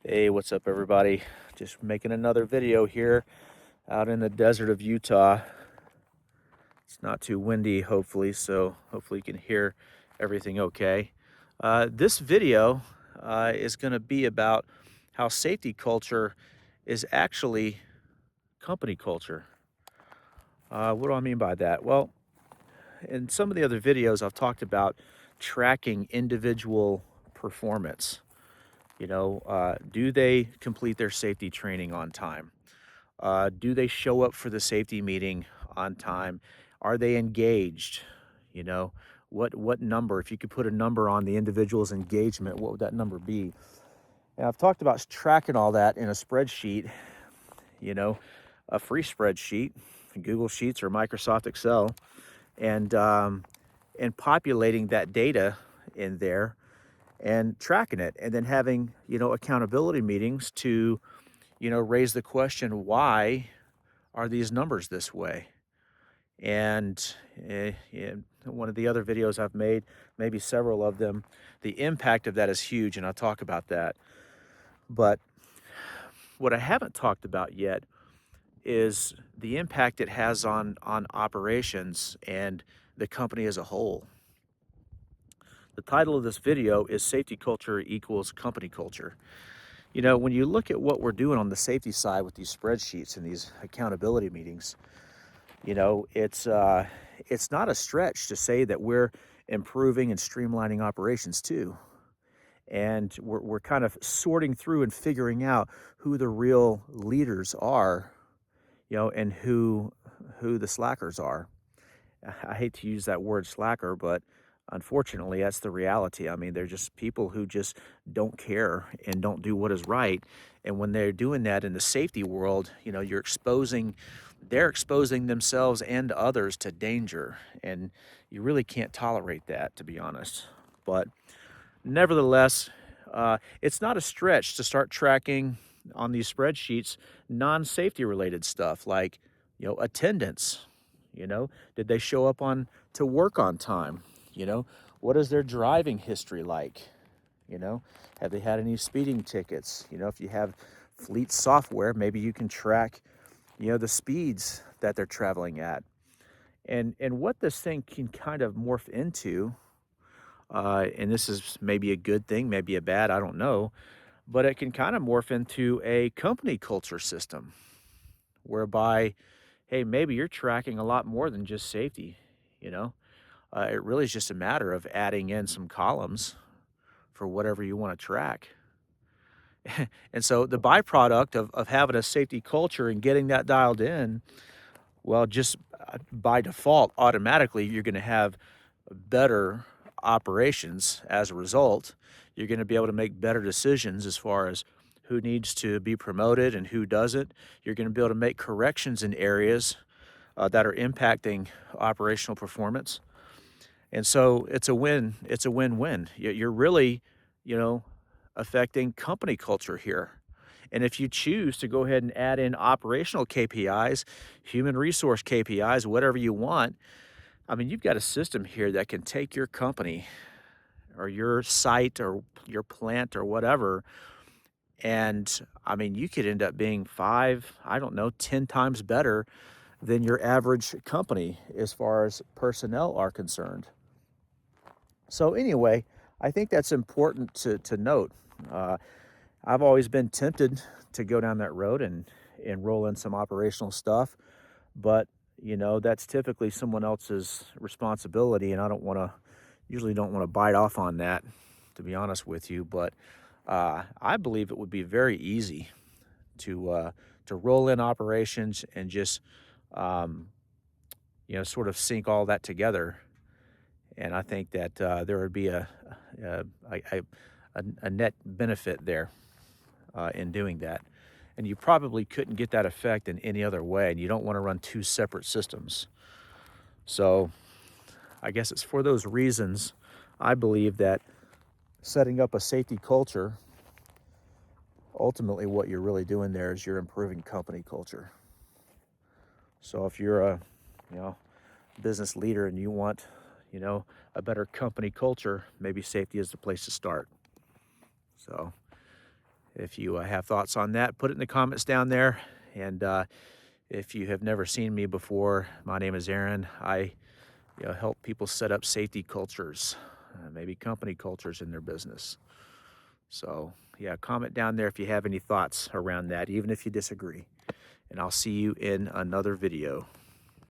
Hey, what's up, everybody? Just making another video here out in the desert of Utah. It's not too windy, hopefully, so hopefully you can hear everything okay. This video is going to be about how safety culture is actually company culture. What do I mean by that? Well, in some of the other videos, I've talked about tracking individual performance. Do they complete their safety training on time? Do they show up for the safety meeting on time? Are they engaged? You know, what number? If you could put a number on the individual's engagement, what would that number be? And I've talked about tracking all that in a spreadsheet. You know, a free spreadsheet, Google Sheets or Microsoft Excel, and populating that data in there and tracking it, and then having accountability meetings to raise the question, why are these numbers this way? And in one of the other videos I've made, maybe several of them, the impact of that is huge, and I'll talk about that. But what I haven't talked about yet is the impact it has on operations and the company as a whole. The title of this video is Safety Culture Equals Company Culture. When you look at what we're doing on the safety side with these spreadsheets and these accountability meetings, it's not a stretch to say that we're improving and streamlining operations too. And we're kind of sorting through and figuring out who the real leaders are, and who the slackers are. I hate to use that word slacker, but unfortunately, that's the reality. I mean, they're just people who just don't care and don't do what is right. And when they're doing that in the safety world, they're exposing themselves and others to danger. And you really can't tolerate that, to be honest. But nevertheless, it's not a stretch to start tracking on these spreadsheets non-safety related stuff like, attendance. Did they show up to work on time? What is their driving history like? Have they had any speeding tickets? If you have fleet software, maybe you can track, the speeds that they're traveling at. And what this thing can kind of morph into, and this is maybe a good thing, maybe a bad, I don't know, but it can kind of morph into a company culture system whereby, hey, maybe you're tracking a lot more than just safety, it really is just a matter of adding in some columns for whatever you want to track. And so the byproduct of having a safety culture and getting that dialed in, well, just by default, automatically, you're going to have better operations as a result. You're going to be able to make better decisions as far as who needs to be promoted and who doesn't. You're going to be able to make corrections in areas that are impacting operational performance. And so it's a win. It's a win-win. You're really, affecting company culture here. And if you choose to go ahead and add in operational KPIs, human resource KPIs, whatever you want, I mean, you've got a system here that can take your company or your site or your plant or whatever, and I mean, you could end up being 10 times better than your average company as far as personnel are concerned. So anyway, I think that's important to note. I've always been tempted to go down that road and roll in some operational stuff, but that's typically someone else's responsibility, and I usually don't want to bite off on that, to be honest with you. But I believe it would be very easy to roll in operations and just sort of sync all that together. And I think that there would be a net benefit there in doing that. And you probably couldn't get that effect in any other way, and you don't want to run two separate systems. So I guess it's for those reasons I believe that setting up a safety culture, ultimately what you're really doing there is you're improving company culture. So if you're a business leader and you want a better company culture, maybe safety is the place to start. So If you have thoughts on that, put it in the comments down there. And if you have never seen me before, my name is Aaron. I help people set up safety cultures, maybe company cultures in their business. So yeah, comment down there if you have any thoughts around that, even if you disagree. And I'll see you in another video.